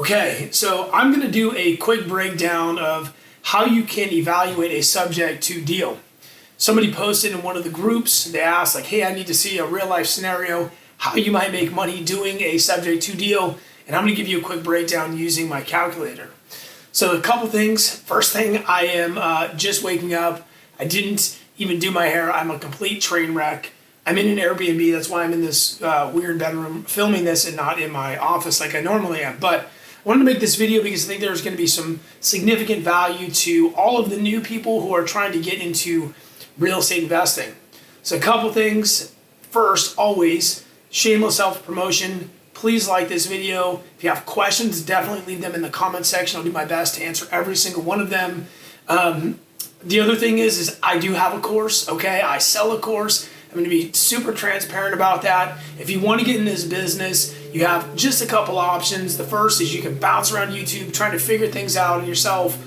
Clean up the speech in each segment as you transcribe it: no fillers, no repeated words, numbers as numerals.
Okay, so I'm going to do a quick breakdown of how you can evaluate a subject to deal. Somebody posted in one of the groups, they asked like, hey, I need to see a real life scenario, how you might make money doing a subject to deal. And I'm going to give you a quick breakdown using my calculator. So a couple things. First thing, I am just waking up. I didn't even do my hair. I'm a complete train wreck. I'm in an Airbnb. That's why I'm in this weird bedroom filming this and not in my office like I normally am. But I wanted to make this video because I think there's going to be some significant value to all of the new people who are trying to get into real estate investing. So a couple things. First, always, shameless self-promotion. Please like this video. If you have questions, definitely leave them in the comment section. I'll do my best to answer every single one of them. The other thing is I do have a course, okay? I sell a course. I'm going to be super transparent about that. If you want to get in this business, you have just a couple options. The first is you can bounce around YouTube trying to figure things out yourself,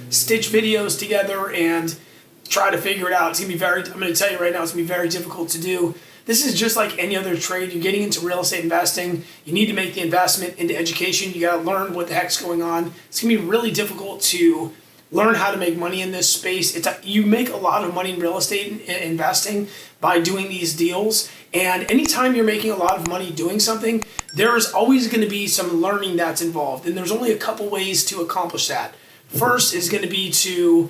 stitch videos together and try to figure it out. It's going to be I'm going to tell you right now, it's going to be very difficult to do. This is just like any other trade. You're getting into real estate investing. You need to make the investment into education. You got to learn what the heck's going on. It's going to be really difficult to learn how to make money in this space. You make a lot of money in real estate investing by doing these deals. And anytime you're making a lot of money doing something, there is always going to be some learning that's involved. And there's only a couple ways to accomplish that. First is going to be to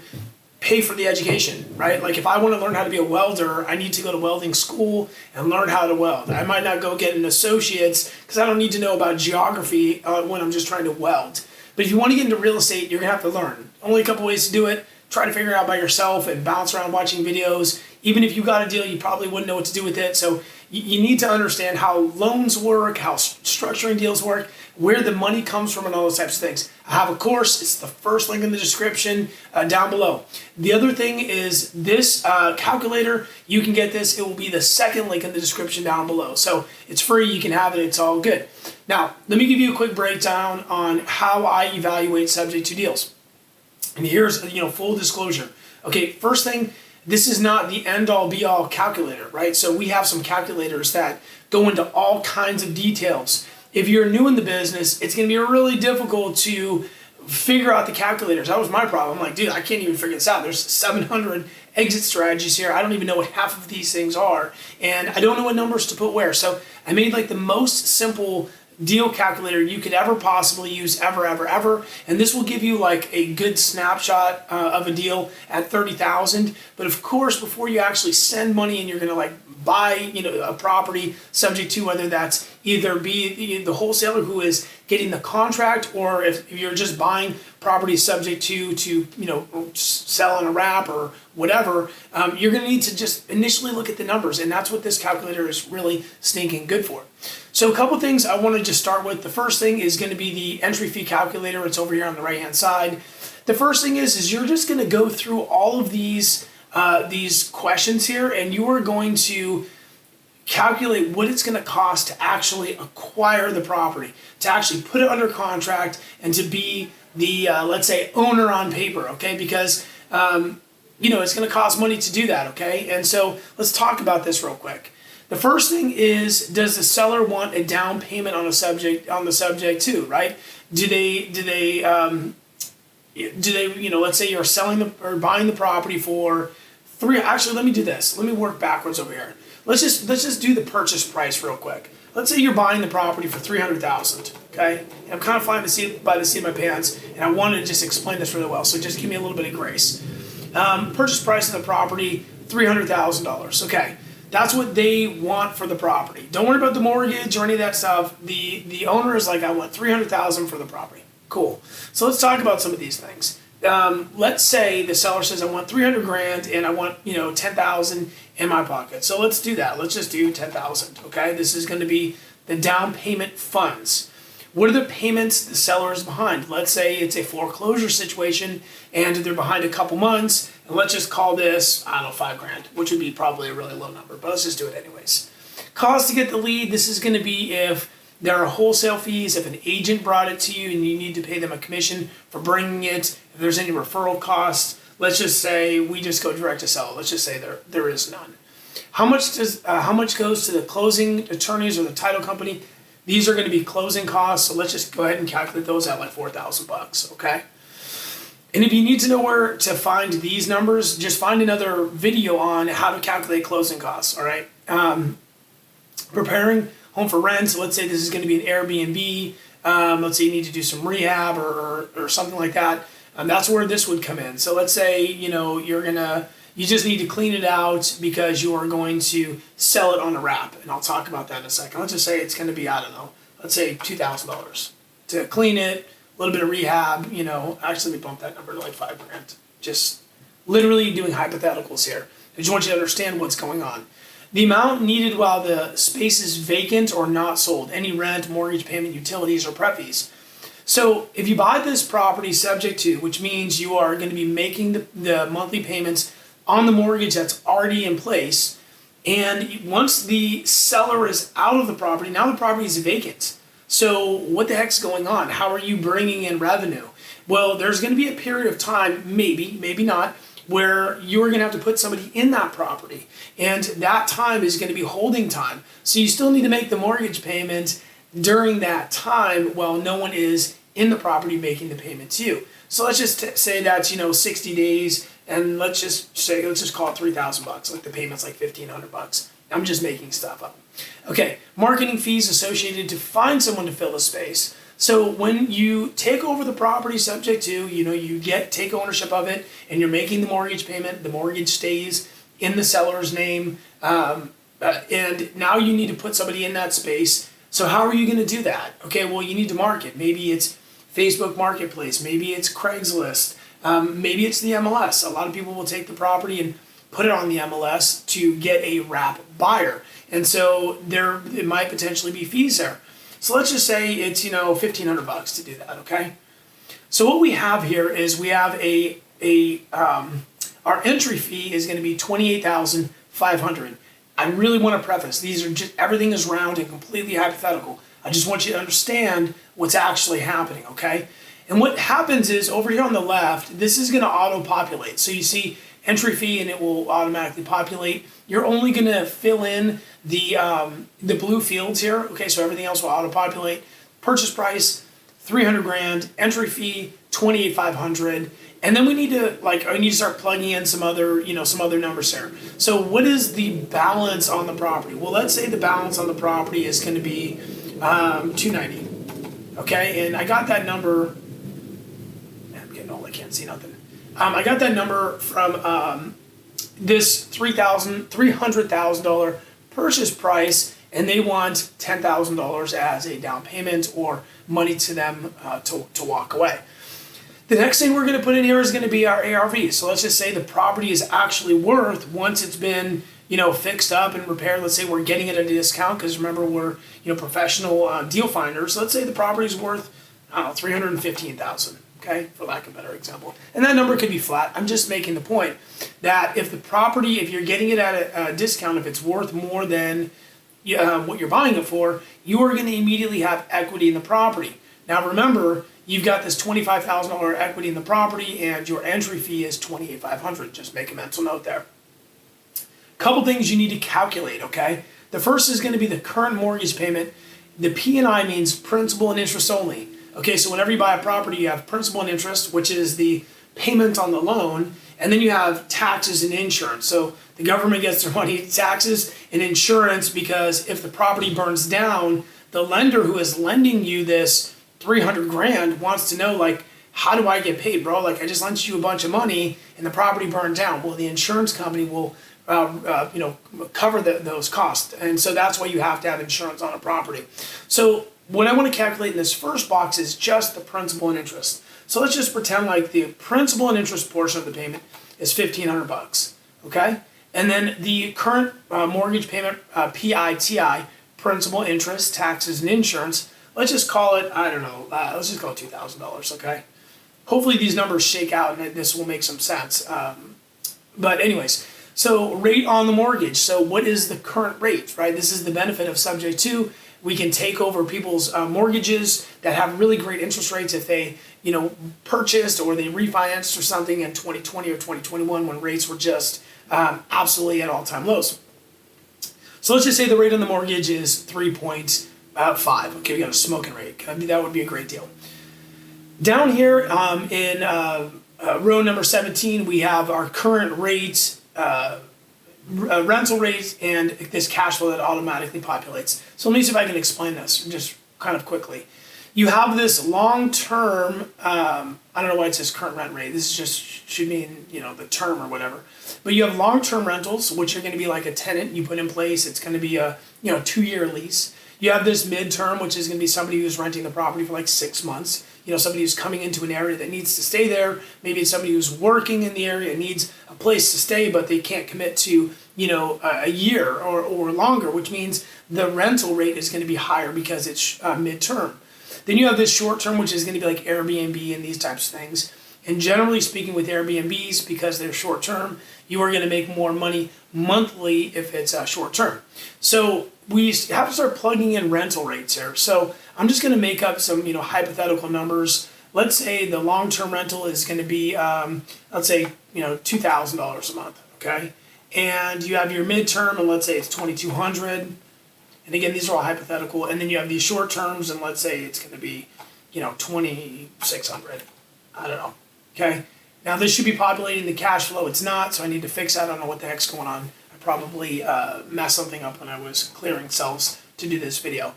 pay for the education, right? Like if I want to learn how to be a welder, I need to go to welding school and learn how to weld. I might not go get an associate's because I don't need to know about geography when I'm just trying to weld. But if you want to get into real estate, you're going to have to learn. Only a couple ways to do it. Try to figure it out by yourself and bounce around watching videos. Even if you got a deal, you probably wouldn't know what to do with it. So you need to understand how loans work, how structuring deals work, where the money comes from, and all those types of things. I have a course. It's the first link in the description down below. The other thing is this calculator. You can get this. It will be the second link in the description down below. So it's free. You can have it. It's all good. Now, let me give you a quick breakdown on how I evaluate subject to deals. And here's, full disclosure. Okay, first thing, this is not the end-all be-all calculator, right? So we have some calculators that go into all kinds of details. If you're new in the business, it's going to be really difficult to figure out the calculators. That was my problem. I'm like, dude, I can't even figure this out. There's 700 exit strategies here. I don't even know what half of these things are. And I don't know what numbers to put where. So I made like the most simple deal calculator you could ever possibly use ever. And this will give you like a good snapshot of a deal at 30,000. But of course, before you actually send money and you're going to like buy, a property subject to whether that's either be the wholesaler who is getting the contract or if you're just buying property subject to sell on a wrap or whatever, you're going to need to just initially look at the numbers. And that's what this calculator is really stinking good for. So a couple things I want to just start with. The first thing is going to be the entry fee calculator. It's over here on the right hand side. The first thing is you're just going to go through all of these questions here, and you are going to calculate what it's going to cost to actually acquire the property, to actually put it under contract, and to be the, let's say, owner on paper, okay? Because, it's going to cost money to do that, okay? And so let's talk about this real quick. The first thing is, does the seller want a down payment on the subject too, right? Do they, let's say you're selling or buying the property for actually, let me do this. Let me work backwards over here. Let's just do the purchase price real quick. Let's say you're buying the property for $300,000, okay? And I'm kind of flying by the seat of my pants, and I want to just explain this really well, so just give me a little bit of grace. Purchase price of the property, $300,000, okay? That's what they want for the property. Don't worry about the mortgage or any of that stuff. The owner is like, I want $300,000 for the property. Cool. So let's talk about some of these things. Let's say the seller says, I want 300 grand and I want, 10,000 in my pocket. So let's do that. Let's just do 10,000. Okay. This is going to be the down payment funds. What are the payments the seller is behind? Let's say it's a foreclosure situation and they're behind a couple months. And let's just call this, I don't know, 5 grand, which would be probably a really low number, but let's just do it anyways. Cost to get the lead. This is going to be if there are wholesale fees, if an agent brought it to you and you need to pay them a commission for bringing it, if there's any referral costs. Let's just say we just go direct to seller. Let's just say there is none. How much goes to the closing attorneys or the title company? These are going to be closing costs, so let's just go ahead and calculate those at like $4,000, okay? And if you need to know where to find these numbers, just find another video on how to calculate closing costs, all right? Preparing home for rent, so let's say this is going to be an Airbnb. Let's say you need to do some rehab or something like that. That's where this would come in. So let's say, you just need to clean it out because you are going to sell it on a wrap. And I'll talk about that in a second. Let's just say it's going to be, I don't know, let's say $2,000 to clean it, a little bit of rehab, actually we bumped that number to like $5,000. Just literally doing hypotheticals here. I just want you to understand what's going on. The amount needed while the space is vacant or not sold, any rent, mortgage payment, utilities, or prep fees. So if you buy this property subject to, which means you are going to be making the monthly payments on the mortgage that's already in place, and once the seller is out of the property, now the property is vacant. So what the heck's going on? How are you bringing in revenue? Well, there's going to be a period of time, maybe not, where you're going to have to put somebody in that property. And that time is going to be holding time. So you still need to make the mortgage payment during that time while no one is in the property making the payment to you. So let's just say that's 60 days, and let's just call it $3,000. Like the payment's like $1,500. I'm just making stuff up. Okay, marketing fees associated to find someone to fill the space. So when you take over the property subject to, you take ownership of it, and you're making the mortgage payment, the mortgage stays in the seller's name, and now you need to put somebody in that space. So how are you going to do that? Okay, well, you need to market. Maybe it's Facebook Marketplace, maybe it's Craigslist, maybe it's the MLS. A lot of people will take the property and put it on the MLS to get a wrap buyer. And so it might potentially be fees there. So let's just say it's $1,500 to do that, okay? So what we have here is we have our entry fee is going to be $28,500. I really want to preface, everything is round and completely hypothetical. I just want you to understand what's actually happening, okay? And what happens is over here on the left, this is going to auto-populate. So you see entry fee and it will automatically populate. You're only going to fill in the blue fields here, okay? So everything else will auto-populate. Purchase price, $300,000. Entry fee, $28,500. And then I need to start plugging in some other numbers here. So what is the balance on the property? Well, let's say the balance on the property is going to be $290,000. Okay, and I got that number. I'm getting old. I can't see nothing. I got that number from this $300,000 purchase price, and they want $10,000 as a down payment or money to them to walk away. The next thing we're going to put in here is going to be our ARV. So let's just say the property is actually worth, once it's been fixed up and repaired, let's say we're getting it at a discount because remember we're professional deal finders. Let's say the property is worth, $315,000, okay, for lack of a better example. And that number could be flat. I'm just making the point that if you're getting it at a discount, if it's worth more than what you're buying it for, you are going to immediately have equity in the property. Now remember, you've got this $25,000 equity in the property and your entry fee is $28,500. Just make a mental note there. Couple things you need to calculate, okay? The first is going to be the current mortgage payment. The P&I means principal and interest only. Okay, so whenever you buy a property, you have principal and interest, which is the payment on the loan, and then you have taxes and insurance. So the government gets their money, taxes and insurance, because if the property burns down, the lender who is lending you this $300,000 wants to know, how do I get paid, bro? I just lent you a bunch of money and the property burned down. Well, the insurance company will cover those costs. And so that's why you have to have insurance on a property. So what I want to calculate in this first box is just the principal and interest. So let's just pretend like the principal and interest portion of the payment is $1,500, okay? And then the current mortgage payment, PITI, principal, interest, taxes, and insurance, let's just call it, let's just call it $2,000, okay? Hopefully these numbers shake out and this will make some sense. But anyways, so rate on the mortgage. So what is the current rate, right? This is the benefit of subject to. We can take over people's mortgages that have really great interest rates if they, purchased or they refinanced or something in 2020 or 2021 when rates were just absolutely at all-time lows. So let's just say the rate on the mortgage is 3.2%. About 5. Okay, we got a smoking rate. That would be a great deal. Down here in row number 17, we have our current rates, rental rates, and this cash flow that automatically populates. So let me see if I can explain this just kind of quickly. You have this long-term, I don't know why it says current rent rate. This is just should mean, the term or whatever. But you have long-term rentals, which are going to be like a tenant you put in place. It's going to be a 2-year lease. You have this midterm, which is going to be somebody who's renting the property for like 6 months. Somebody who's coming into an area that needs to stay there. Maybe it's somebody who's working in the area and needs a place to stay, but they can't commit to, a year or longer, which means the rental rate is going to be higher because it's midterm. Then you have this short term, which is going to be like Airbnb and these types of things. And generally speaking with Airbnbs, because they're short term, you are going to make more money monthly if it's short term. So we have to start plugging in rental rates here. So I'm just going to make up some, hypothetical numbers. Let's say the long-term rental is going to be, let's say, $2,000 a month, okay? And you have your midterm, and let's say it's $2,200. And again, these are all hypothetical. And then you have these short terms, and let's say it's going to be, $2,600. I don't know, okay? Now this should be populating the cash flow. It's not, so I need to fix that. I don't know what the heck's going on. I probably messed something up when I was clearing cells to do this video.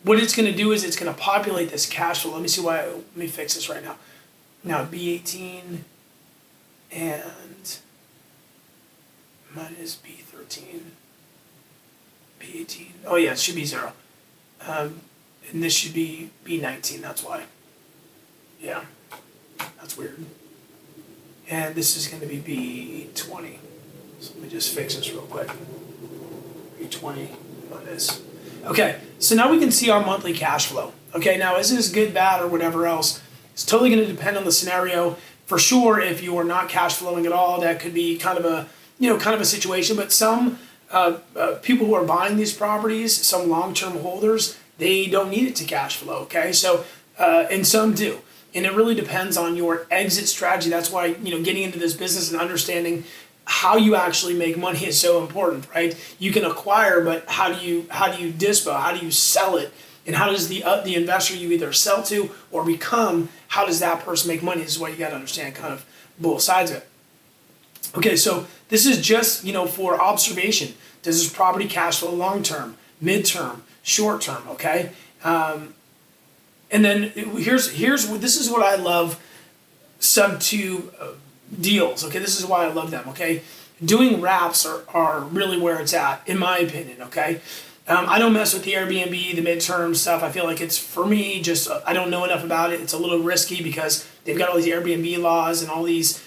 What it's going to do is it's going to populate this cash flow. Let me fix this right now. Now B18 and minus B13. B18. Oh yeah, it should be 0. And this should be B19, that's why. Yeah, that's weird. And this is going to be B20. So let me just fix this real quick. B20 minus. Okay, so now we can see our monthly cash flow. Okay, now is this good, bad, or whatever else? It's totally going to depend on the scenario. For sure, if you are not cash flowing at all, that could be kind of a situation. But some people who are buying these properties, some long-term holders, they don't need it to cash flow. Okay, so and some do. And it really depends on your exit strategy. That's why, getting into this business and understanding how you actually make money is so important, right? You can acquire, but how do you dispo? How do you sell it? And how does the investor you either sell to or become, how does that person make money? This is why you got to understand kind of both sides of it. Okay, so this is just, for observation. Does this property cash flow long-term, mid-term, short-term, okay? And then this is what I love Subto deals, okay? This is why I love them, okay? Doing wraps are really where it's at, in my opinion, okay? I don't mess with the Airbnb, the midterm stuff. I feel like it's, for me, just I don't know enough about it. It's a little risky because they've got all these Airbnb laws and all these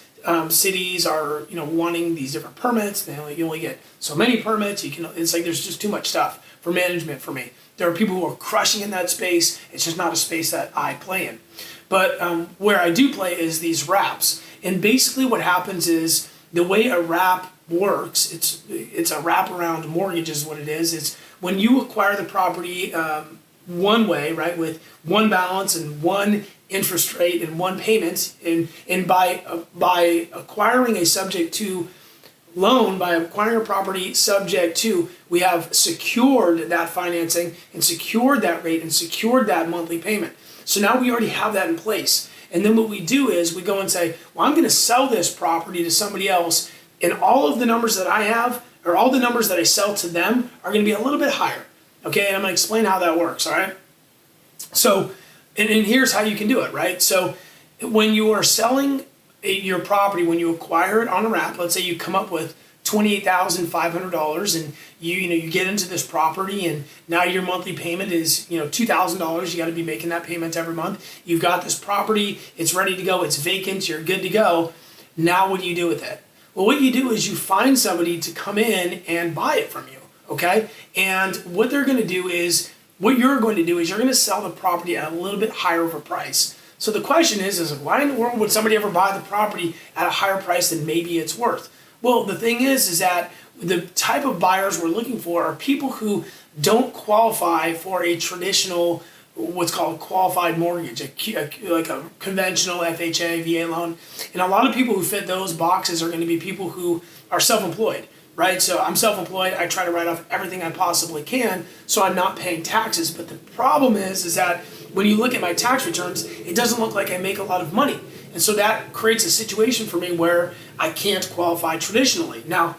cities are, wanting these different permits. You only get so many permits. It's like there's just too much stuff for management for me. There are people who are crushing in that space. It's just not a space that I play in. But where I do play is these wraps. And basically what happens is the way a wrap works, it's a wraparound mortgage is what it is. It's when you acquire the property one way, right, with one balance and one interest rate and one payment, and by acquiring a subject to loan, by acquiring a property subject to, we have secured that financing and secured that rate and secured that monthly payment. So now we already have that in place. And then what we do is we go and say, well, I'm going to sell this property to somebody else, and all of the numbers that I have, or all the numbers that I sell to them, are going to be a little bit higher. Okay, and I'm going to explain how that works, all right? So, and here's how you can do it, right? So when you are selling your property, when you acquire it on a wrap, let's say you come up with $28,500 and you get into this property and now your monthly payment is $2,000. You got to be making that payment every month. You've got this property, it's ready to go, it's vacant, you're good to go. Now what do you do with it? Well, what you do is you find somebody to come in and buy it from you, okay? And what they're going to do is, what you're going to do is you're going to sell the property at a little bit higher of a price. So the question is why in the world would somebody ever buy the property at a higher price than maybe it's worth? Well, the thing is that the type of buyers we're looking for are people who don't qualify for a traditional, what's called qualified mortgage, like a conventional FHA, VA loan. And a lot of people who fit those boxes are going to be people who are self-employed. right? So I'm self-employed. I try to write off everything I possibly can so I'm not paying taxes. But the problem is that when you look at my tax returns, it doesn't look like I make a lot of money. And so that creates a situation for me where I can't qualify traditionally. Now,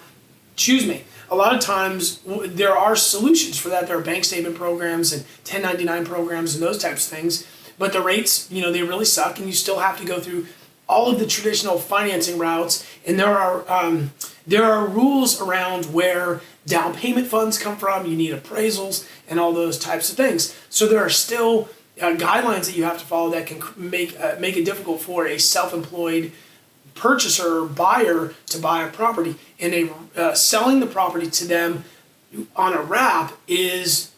excuse me, a lot of times there are solutions for that. There are bank statement programs and 1099 programs and those types of things. But the rates, they really suck, and you still have to go through all of the traditional financing routes. And there are rules around where down payment funds come from. You need appraisals and all those types of things. So there are still guidelines that you have to follow that can make it difficult for a self-employed purchaser or buyer to buy a property. And selling the property to them on a wrap it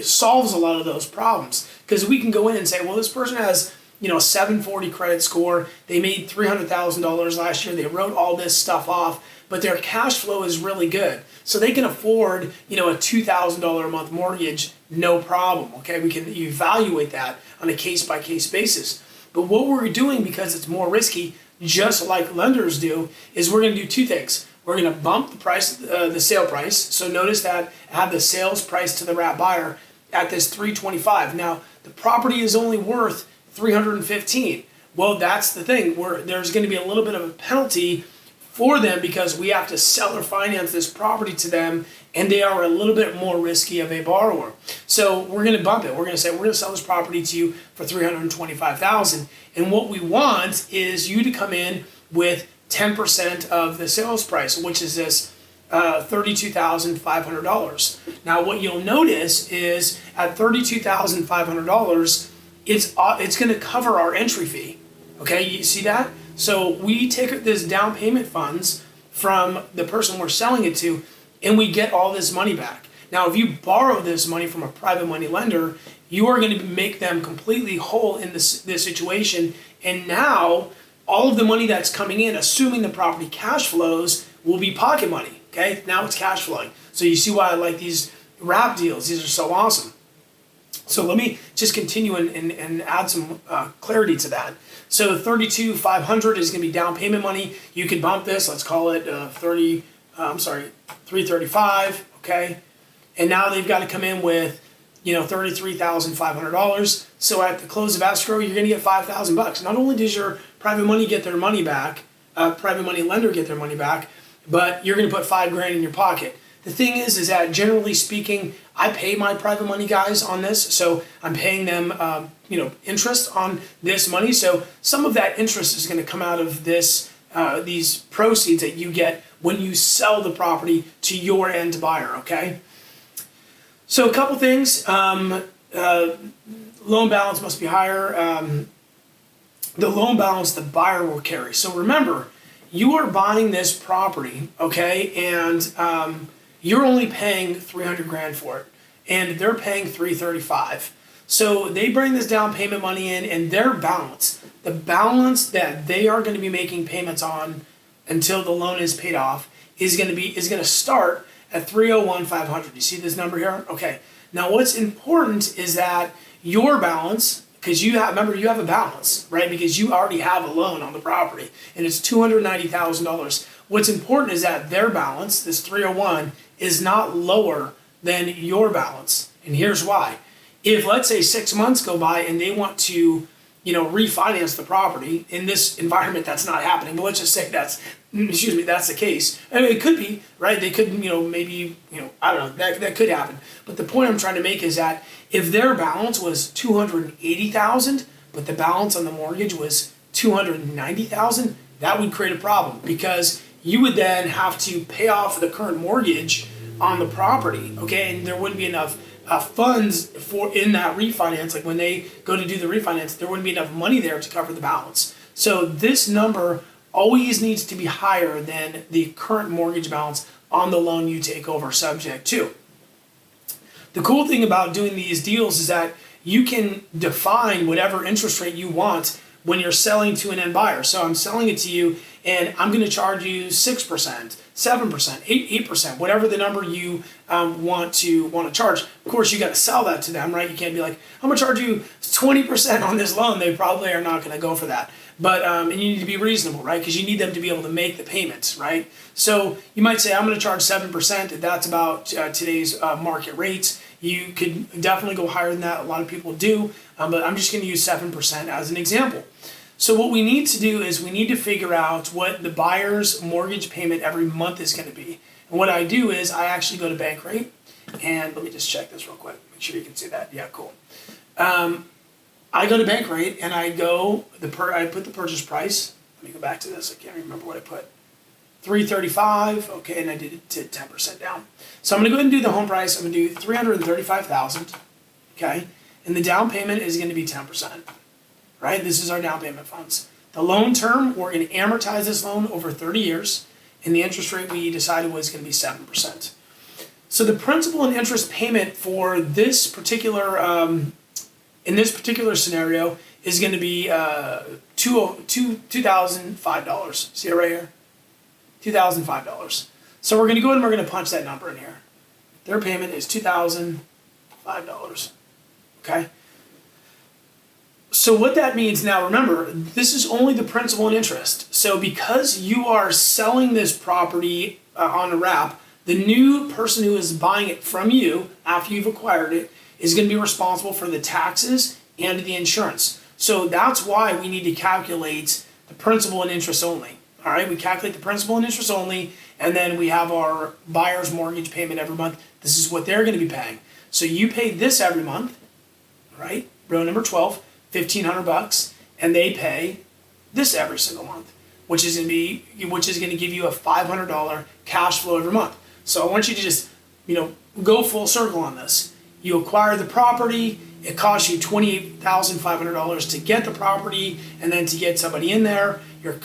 solves a lot of those problems, because we can go in and say, well, this person has a 740 credit score. They made $300,000 last year. They wrote all this stuff off, but their cash flow is really good. So they can afford, a $2,000 a month mortgage, no problem. Okay, we can evaluate that on a case-by-case basis. But what we're doing, because it's more risky, just like lenders do, is we're going to do two things. We're going to bump the price, the sale price. So notice that I have the sales price to the wrap buyer at this $325. Now, the property is only worth $315. Well, that's the thing. There's going to be a little bit of a penalty for them because we have to sell or finance this property to them, and they are a little bit more risky of a borrower. So we're going to bump it. We're going to say we're going to sell this property to you for $325,000, and what we want is you to come in with 10% of the sales price, which is this $32,500. Now, what you'll notice is at $32,500, it's going to cover our entry fee. Okay, you see that? So we take this down payment funds from the person we're selling it to, and we get all this money back. Now, if you borrow this money from a private money lender, you are going to make them completely whole in this situation. And now, all of the money that's coming in, assuming the property cash flows, will be pocket money. Okay, now it's cash flowing. So you see why I like these wrap deals. These are so awesome. So let me just continue and add some clarity to that. So $32,500 is going to be down payment money. You can bump this. Let's call it $335. Okay, and now they've got to come in with $33,500. So at the close of escrow, you're going to get $5,000. Not only does your private money get their money back, private money lender get their money back, but you're going to put $5,000 in your pocket. The thing is that generally speaking, I pay my private money guys on this, so I'm paying them, interest on this money. So some of that interest is going to come out of this, these proceeds that you get when you sell the property to your end buyer. Okay. So a couple things. Loan balance must be higher. The loan balance the buyer will carry. So remember, you are buying this property, okay, and you're only paying $300,000 for it, and they're paying $335,000. So they bring this down payment money in, and their balance, the balance that they are going to be making payments on until the loan is paid off, is going to start at $301,500. You see this number here? Okay. Now what's important is that your balance, because you have a balance, right? Because you already have a loan on the property, and it's $290,000. What's important is that their balance, this 301, is not lower than your balance. And here's why. If, let's say, 6 months go by and they want to, refinance the property, in this environment that's not happening, but let's just say that's the case. I mean, it could be, right? They could, maybe, I don't know, that could happen. But the point I'm trying to make is that if their balance was $280,000, but the balance on the mortgage was $290,000, that would create a problem, because you would then have to pay off the current mortgage on the property, okay? And there wouldn't be enough funds in that refinance. Like when they go to do the refinance, there wouldn't be enough money there to cover the balance. So this number always needs to be higher than the current mortgage balance on the loan you take over subject to. The cool thing about doing these deals is that you can define whatever interest rate you want when you're selling to an end buyer. So I'm selling it to you and I'm going to charge you 6%, 7%, 8%, whatever the number you want to charge. Of course, you got to sell that to them, right? You can't be like, I'm going to charge you 20% on this loan. They probably are not going to go for that. But and you need to be reasonable, right? Because you need them to be able to make the payments, right? So you might say, I'm going to charge 7%. That's about today's market rates. You could definitely go higher than that. A lot of people do, but I'm just going to use 7% as an example. So what we need to do is we need to figure out what the buyer's mortgage payment every month is going to be. And what I do is I actually go to bank rate, and let me just check this real quick. Make sure you can see that. Yeah, cool. I go to bank rate and I put the purchase price. Let me go back to this. I can't remember what I put. $335. Okay, and I did it to 10% down. So I'm going to go ahead and do the home price. I'm going to do $335,000. Okay, and the down payment is going to be 10%. Right? This is our down payment funds. The loan term, we're going to amortize this loan over 30 years, and the interest rate we decided was going to be 7%. So the principal and interest payment for this particular in this particular scenario is going to be $2,005. See it right here? $2,005. So we're going to go ahead and we're going to punch that number in here. Their payment is $2,005. Okay? So what that means now, remember, this is only the principal and interest. So because you are selling this property on a wrap, the new person who is buying it from you after you've acquired it is going to be responsible for the taxes and the insurance. So that's why we need to calculate the principal and interest only. All right, we calculate the principal and interest only, and then we have our buyer's mortgage payment every month. This is what they're going to be paying. So you pay this every month, right? Row number 12, $1,500, and they pay this every single month, which is going to give you a $500 cash flow every month. So I want you to just, go full circle on this. You acquire the property, it costs you $28,500 to get the property and then to get somebody in there. Your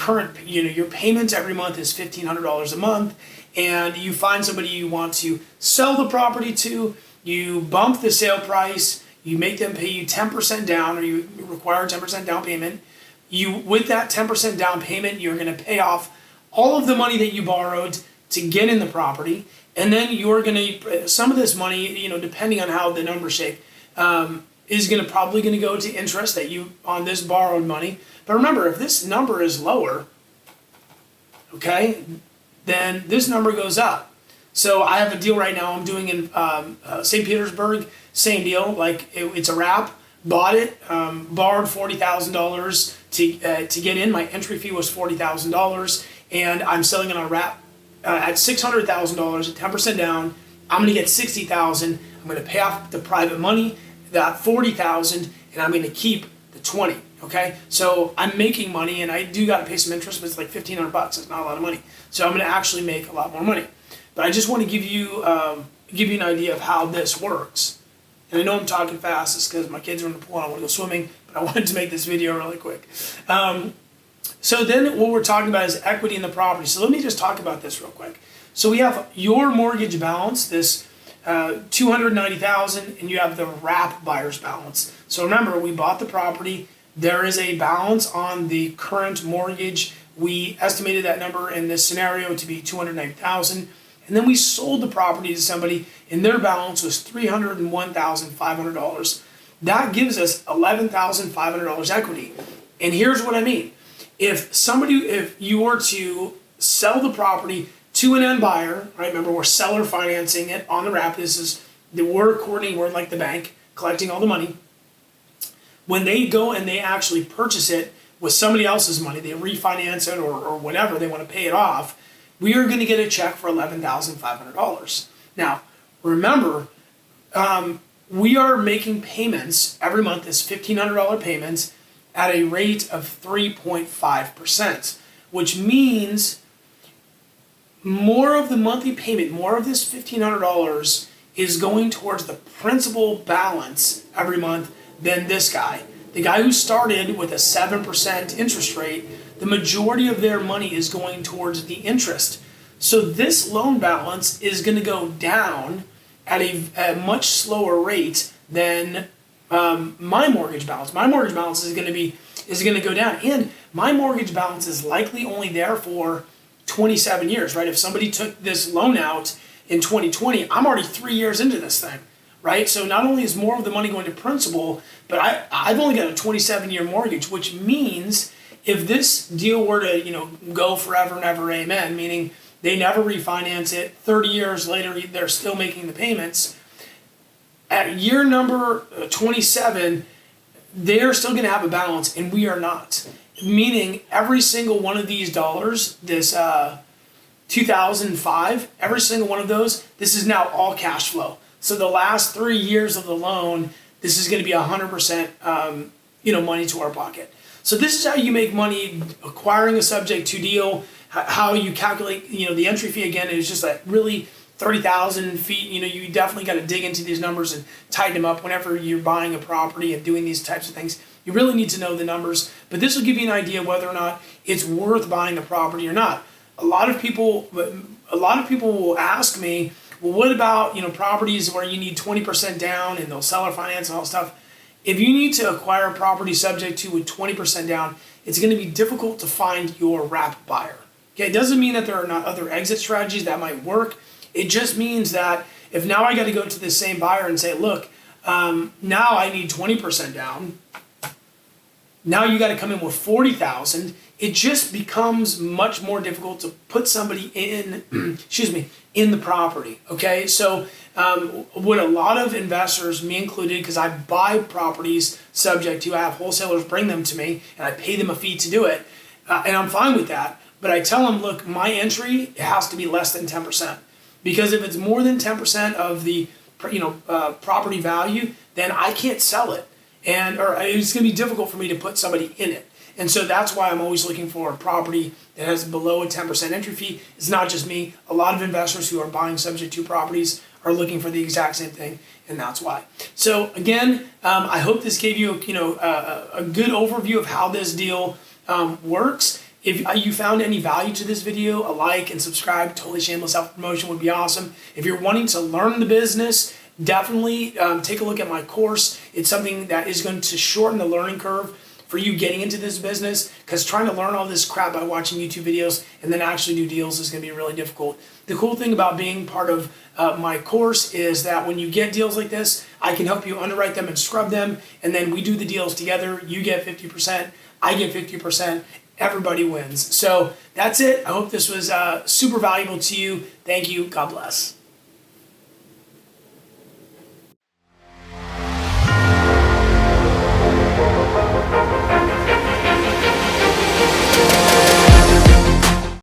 your payments every month is $1,500 a month, and you find somebody you want to sell the property to, you bump the sale price, you make them pay you 10% down, or you require 10% down payment. With that 10% down payment, you're going to pay off all of the money that you borrowed to get in the property. And then you're going to, some of this money, depending on how the numbers shape, is probably going to go to interest that you on this borrowed money. But remember, if this number is lower, okay, then this number goes up. So I have a deal right now I'm doing in St. Petersburg, same deal, like it's a wrap, bought it, borrowed $40,000 to get in. My entry fee was $40,000, and I'm selling it on a wrap at $600,000 at 10% down. I'm going to get $60,000. I'm going to pay off the private money, that $40,000, and I'm going to keep the $20,000. Okay, so I'm making money, and I do got to pay some interest, but it's like $1,500. It's not a lot of money, so I'm going to actually make a lot more money. But I just want to give you an idea of how this works. And I know I'm talking fast. It's because my kids are in the pool and I want to go swimming, but I wanted to make this video really quick. So then what we're talking about is equity in the property. So let me just talk about this real quick. So we have your mortgage balance, this $290,000, and you have the wrap buyer's balance. So remember, we bought the property. There is a balance on the current mortgage. We estimated that number in this scenario to be $290,000. And then we sold the property to somebody, and their balance was $301,500. That gives us $11,500 equity. And here's what I mean. If you were to sell the property to an end buyer, right? Remember, we're seller financing it on the wrap. We're like the bank, collecting all the money. When they go and they actually purchase it with somebody else's money, they refinance it or whatever, they want to pay it off, we are going to get a check for $11,500. Now, remember, we are making payments every month, this $1,500 payments at a rate of 3.5%, which means more of the monthly payment, more of this $1,500 is going towards the principal balance every month than this guy. The guy who started with a 7% interest rate, the majority of their money is going towards the interest. So this loan balance is going to go down at a much slower rate than my mortgage balance. My mortgage balance is going to be is going to go down. And my mortgage balance is likely only there for 27 years, right? If somebody took this loan out in 2020, I'm already 3 years into this thing, right? So not only is more of the money going to principal, but I've only got a 27-year mortgage, which means if this deal were to, go forever and ever, amen, meaning they never refinance it, 30 years later, they're still making the payments, at year number 27, they're still going to have a balance, and we are not. Meaning every single one of these dollars, this 2005, every single one of those, this is now all cash flow. So the last 3 years of the loan, this is going to be 100%, money to our pocket. So this is how you make money acquiring a subject to deal. How you calculate, the entry fee again is just like really 30,000 feet. You definitely got to dig into these numbers and tighten them up whenever you're buying a property and doing these types of things. You really need to know the numbers, but this will give you an idea whether or not it's worth buying the property or not. A lot of people will ask me, well, what about properties where you need 20% down and they'll seller finance and all that stuff? If you need to acquire a property subject to with 20% down, it's going to be difficult to find your wrap buyer. Okay, it doesn't mean that there are not other exit strategies that might work. It just means that if now I got to go to the same buyer and say, look, now I need 20% down. Now you got to come in with 40,000. It just becomes much more difficult to put somebody in, in the property. Okay, so what a lot of investors, me included, because I buy properties subject to, I have wholesalers bring them to me, and I pay them a fee to do it, and I'm fine with that. But I tell them, look, my entry has to be less than 10%, because if it's more than 10% of the property value, then I can't sell it. Or it's going to be difficult for me to put somebody in it. And so that's why I'm always looking for a property that has below a 10% entry fee. It's not just me. A lot of investors who are buying subject to properties are looking for the exact same thing, and that's why. So again, I hope this gave you a good overview of how this deal works. If you found any value to this video, a like and subscribe, totally shameless self-promotion, would be awesome. If you're wanting to learn the business, definitely take a look at my course. It's something that is going to shorten the learning curve for you getting into this business, because trying to learn all this crap by watching YouTube videos and then actually do deals is going to be really difficult. The cool thing about being part of my course is that when you get deals like this, I can help you underwrite them and scrub them, and then we do the deals together. You get 50%, I get 50%, everybody wins. So that's it. I hope this was super valuable to you. Thank you. God bless.